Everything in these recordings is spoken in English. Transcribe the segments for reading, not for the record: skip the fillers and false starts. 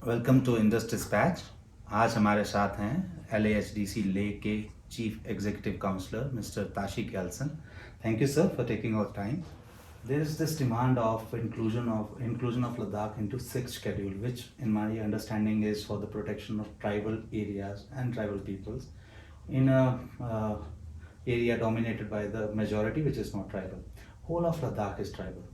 Welcome to Indus dispatch. आज हमारे साथ हैं LAHDC ले के chief executive councillor mister Tashi Gyalson. Thank you sir for taking our time. There is this demand of inclusion of Ladakh into sixth schedule, which in my understanding is for the protection of tribal areas and tribal peoples in a area dominated by the majority which is not tribal. Whole of Ladakh is tribal.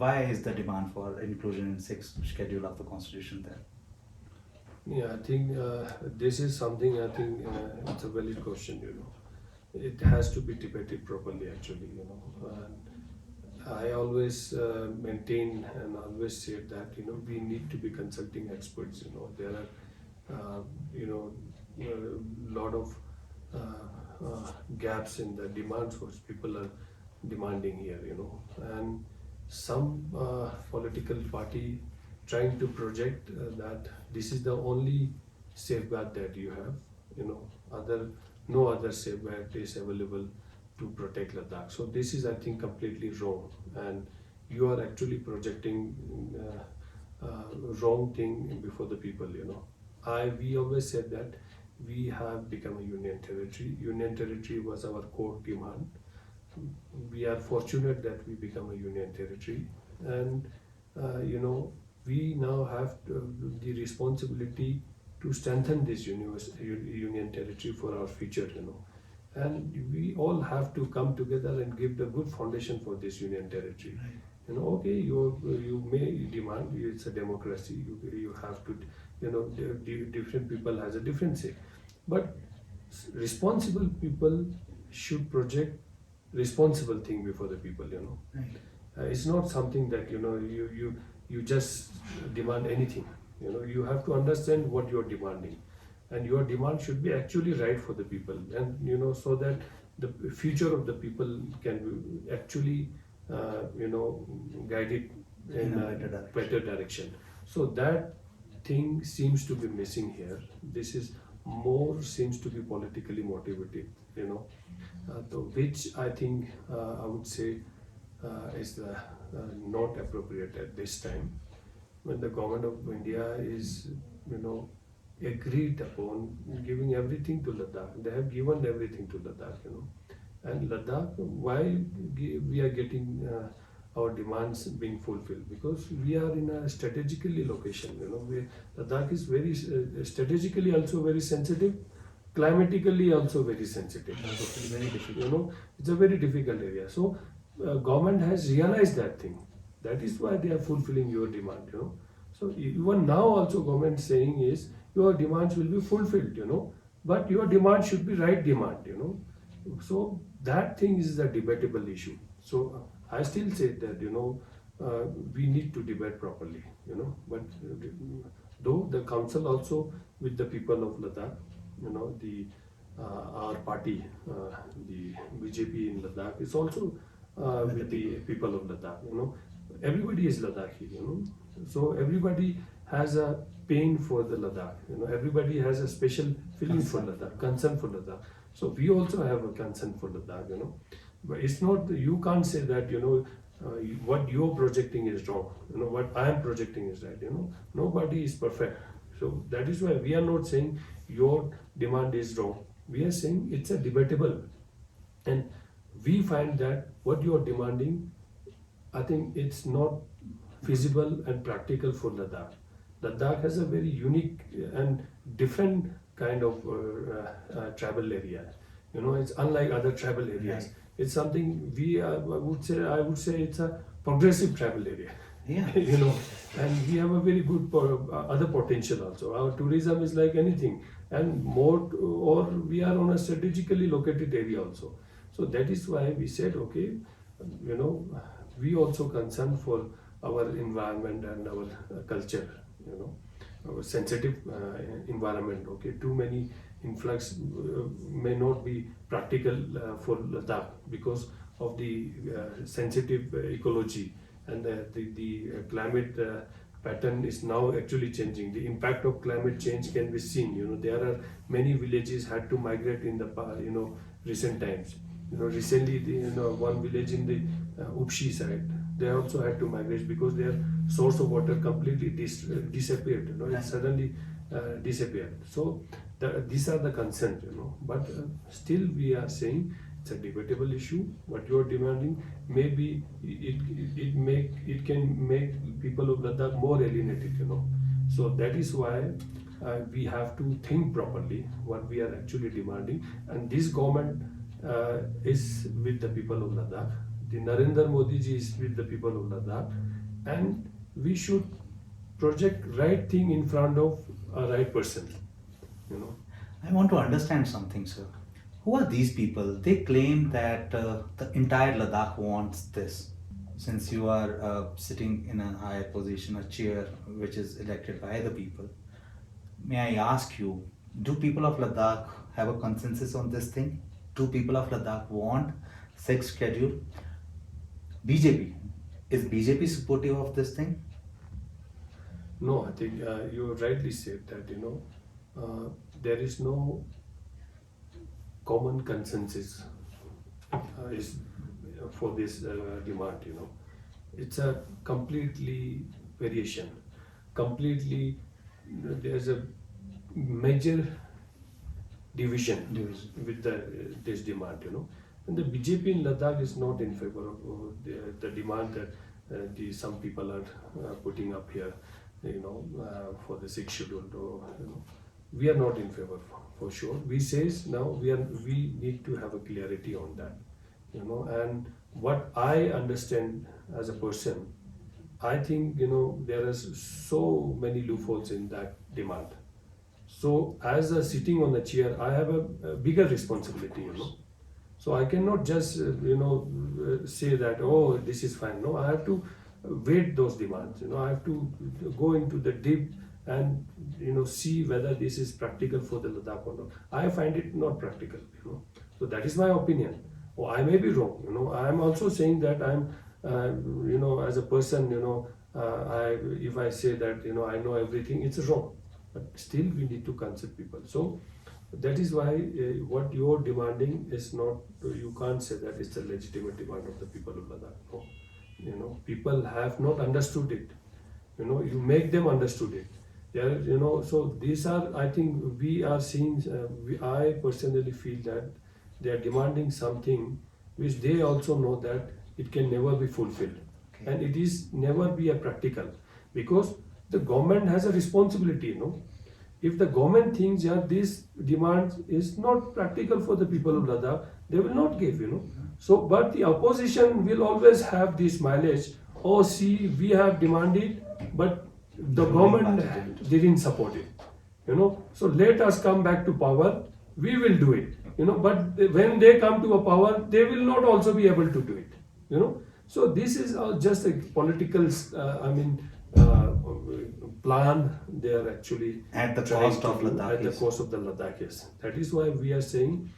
Why is the demand for inclusion in sixth schedule of the constitution there? Yeah, I think this is something, it's a valid question, It has to be debated properly, actually, And I always maintain and always say that, we need to be consulting experts, There are, a lot of gaps in the demands what people are demanding here, And some political party trying to project that this is the only safeguard that you have, no other safeguard is available to protect Ladakh. So this is, I think, completely wrong, and you are actually projecting wrong thing before the people. We always said that we have become a union territory. Union territory was our core demand. We are fortunate that we become a union territory, and we now have the responsibility to strengthen this union territory for our future, and we all have to come together and give the good foundation for this union territory. Right. Okay, you may demand, it's a democracy, you have to, different people has a different say, but responsible people should project responsible thing before the people, Right. It's not something that you just demand anything. You have to understand what you're demanding, and your demand should be actually right for the people, and so that the future of the people can be actually guided in a better direction. So that thing seems to be missing here. This is more seems to be politically motivated, which I think I would say is not appropriate at this time, when the government of India is, agreed upon giving everything to Ladakh. They have given everything to Ladakh, and Ladakh, why we are getting our demands being fulfilled? Because we are in a strategically location, Ladakh is very strategically also very sensitive, climatically also very sensitive. Very difficult. It's a very difficult area. So government has realized that thing. That is why they are fulfilling your demand, So even now also government saying is your demands will be fulfilled, but your demand should be right demand, So that thing is a debatable issue. So I still say that, we need to debate properly, but though the council also with the people of Ladakh, our party, the BJP in Ladakh is also with the people of Ladakh, everybody is Ladakhi, so everybody has a pain for the Ladakh, everybody has a special feeling for Ladakh, concern for Ladakh. So we also have a concern for Ladakh, but it's not, you can't say that, what you're projecting is wrong, what I am projecting is right, nobody is perfect. So that is why we are not saying your demand is wrong. We are saying it's a debatable, and we find that what you are demanding, I think it's not feasible and practical for Ladakh. Ladakh has a very unique and different kind of tribal area. It's unlike other tribal areas. Right. It's something I would say it's a progressive tribal area. Yeah. And we have a very good other potential also. Our tourism is like anything, and more, or we are on a strategically located area also. So that is why we said, okay, we also concern for our environment and our culture, our sensitive environment. Okay, too many influx may not be practical for Ladakh because of the sensitive ecology, and the climate pattern is now actually changing. The impact of climate change can be seen. There are many villages had to migrate in the recent times. Recently, one village in the Upshi side, they also had to migrate because their source of water completely disappeared. You know, it Right. suddenly disappeared. So these are the concerns, you know. But still, we are saying it's a debatable issue. What you are demanding, maybe it can make people of Ladakh more alienated, you know. So that is why we have to think properly what we are actually demanding. And this government is with the people of Ladakh. The Narendra Modi ji is with the people of Ladakh, and we should project right thing in front of a right person, you know. I want to understand something, sir. Who are these people? They claim that the entire Ladakh wants this. Since you are sitting in a higher position, a chair which is elected by the people, may I ask you, do people of Ladakh have a consensus on this thing? Do people of Ladakh want sixth schedule? BJP, is BJP supportive of this thing? No, I think you rightly said that, you know, there is no common consensus is for this demand, you know. It's a completely variation, completely, there's a major division with this demand, you know. And the BJP in Ladakh is not in favor of the demand that some people are putting up here, you know, for the sixth schedule. You know, we are not in favor for sure. We says now we need to have a clarity on that, you know. And what I understand as a person, I think, you know, there are so many loopholes in that demand. So as a sitting on the chair, I have a bigger responsibility, you know. So I cannot just, you know, say that, oh, this is fine. No, I have to weight those demands. You know, I have to go into the deep and, you know, see whether this is practical for the Ladakh or not. I find it not practical, you know. So that is my opinion. Oh, I may be wrong, you know. I am also saying that I'm, you know, as a person, you know, if I say that, you know, I know everything, it's wrong. But still, we need to consult people. So that is why what you are demanding is not, you can't say that it's a legitimate demand of the people of Ladakh. No. You know, people have not understood it. You know, you make them understood it. Yeah, you know, so these are, I think we are seeing, I personally feel that they are demanding something which they also know that it can never be fulfilled. Okay. And it is never be a practical, because the government has a responsibility, you know. If the government thinks that this demand is not practical for the people of Ladakh, they will not give, you know. So, but the opposition will always have this mileage. Oh, see, we have demanded, but the government didn't support it, you know. So let us come back to power. We will do it, you know. But when they come to a power, they will not also be able to do it, you know. So this is just a political, plan they are actually at the cost of Ladakh. At the cost of the Ladakhis. That is why we are saying,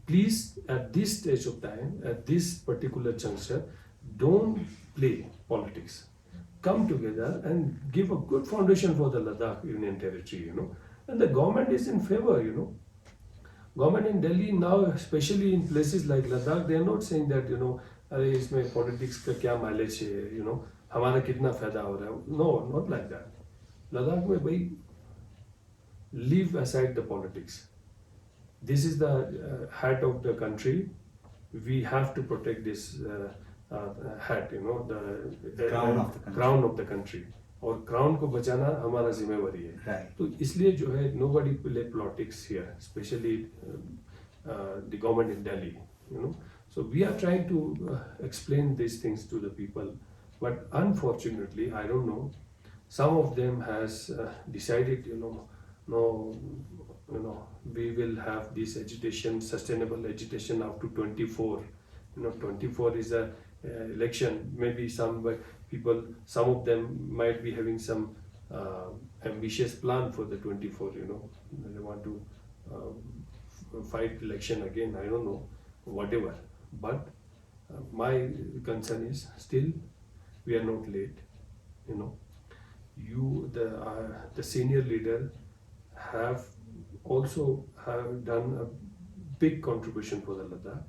please, at this stage of time, at this particular juncture, don't play politics. Come together and give a good foundation for the Ladakh Union Territory, you know. And the government is in favor, you know. Government in Delhi now, especially in places like Ladakh, they are not saying that, you know, अरे इसमें politics का क्या mileage है, you know, हमारा कितना फायदा हो रहा है. No, not like that. Ladakh में भाई, leave aside the politics. This is the heart of the country. We have to protect this hat, you know, the crown of the country. और crown को बचाना हमारा जिम्मेवारी है. Right. तो इसलिए जो है, nobody play politics here, especially the government in Delhi, you know. So we are trying to explain these things to the people, but unfortunately, I don't know, some of them has decided, you know, no, you know, we will have this agitation, sustainable agitation up to 24. You know, 24 is a election. Maybe some people, some of them might be having some ambitious plan for the 24. You know, they want to fight election again. I don't know, whatever. But my concern is still we are not late. You know, you the senior leader have also have done a big contribution for the Ladakh,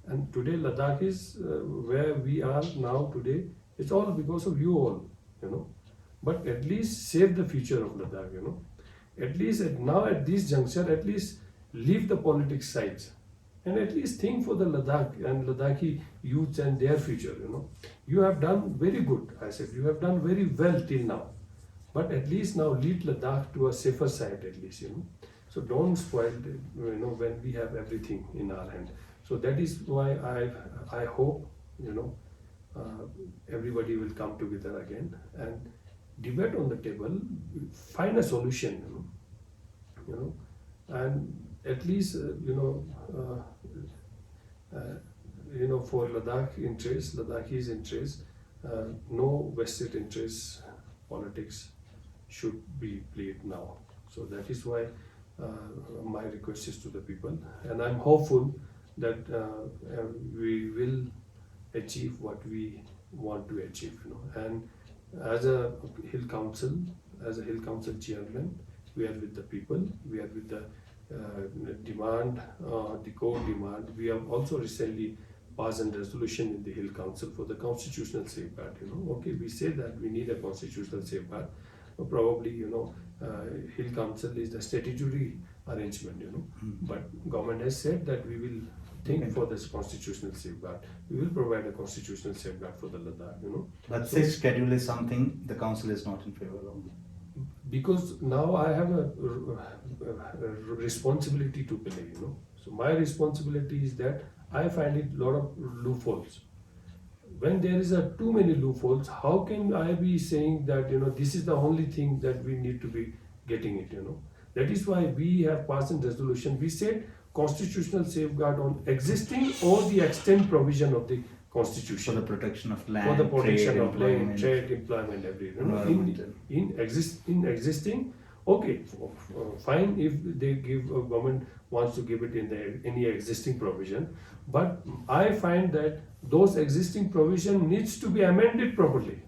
and today Ladakh is where we are now today It's all because of you all, you know. But at least save the future of Ladakh, you know. At least now at this juncture, at least leave the politics sides and at least think for the Ladakh and Ladakhi youths and their future, you know. You have done very good, I said. You have done very well till now. But at least now lead Ladakh to a safer side at least, you know. So don't spoil, you know, when we have everything in our hand. So that is why I hope, you know, everybody will come together again and debate on the table, find a solution, you know, and at least, you know, for Ladakh interests, Ladakhis interests, no vested interests, politics should be played now. So that is why my request is to the people, and I'm hopeful that we will achieve what we want to achieve, you know. And as a Hill Council chairman, we are with the people, we are with the demand, the core demand. We have also recently passed a resolution in the Hill Council for the constitutional safeguard, you know. Okay, we say that we need a constitutional safeguard. Probably, you know, Hill Council is the statutory arrangement, you know. But government has said that we will think for this constitutional safeguard. We will provide a constitutional safeguard for the Ladakh, you know. But this schedule is something the council is not in favor of. Because now I have a responsibility to play, you know. So my responsibility is that I find it a lot of loopholes. When there is too many loopholes, how can I be saying that, you know, this is the only thing that we need to be getting it, you know. That is why we have passed a resolution. We said constitutional safeguard on existing or the extent provision of the constitution. For the protection of land, for the protection of land, employment, trade, employment, everything. You know, in existing, okay, fine if they give, government wants to give it in any existing provision, but I find that those existing provision needs to be amended properly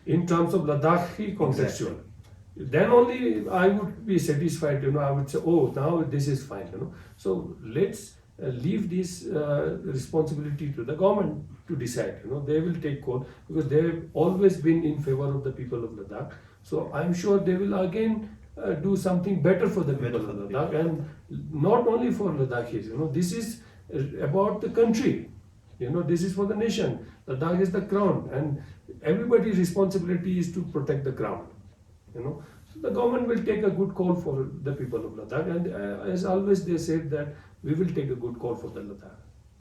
in terms of Ladakhi contextual. Exactly. Then only I would be satisfied, you know. I would say, oh, now this is fine, you know. So let's leave this responsibility to the government to decide, you know. They will take call because they have always been in favor of the people of Ladakh. So I'm sure they will again do something better for the people of Ladakh, and not only for Ladakhis, you know. This is about the country, you know. This is for the nation. Ladakh is the crown, and everybody's responsibility is to protect the crown, you know. So the government will take a good call for the people of Ladakh, and as always they said that we will take a good call for the Ladakh.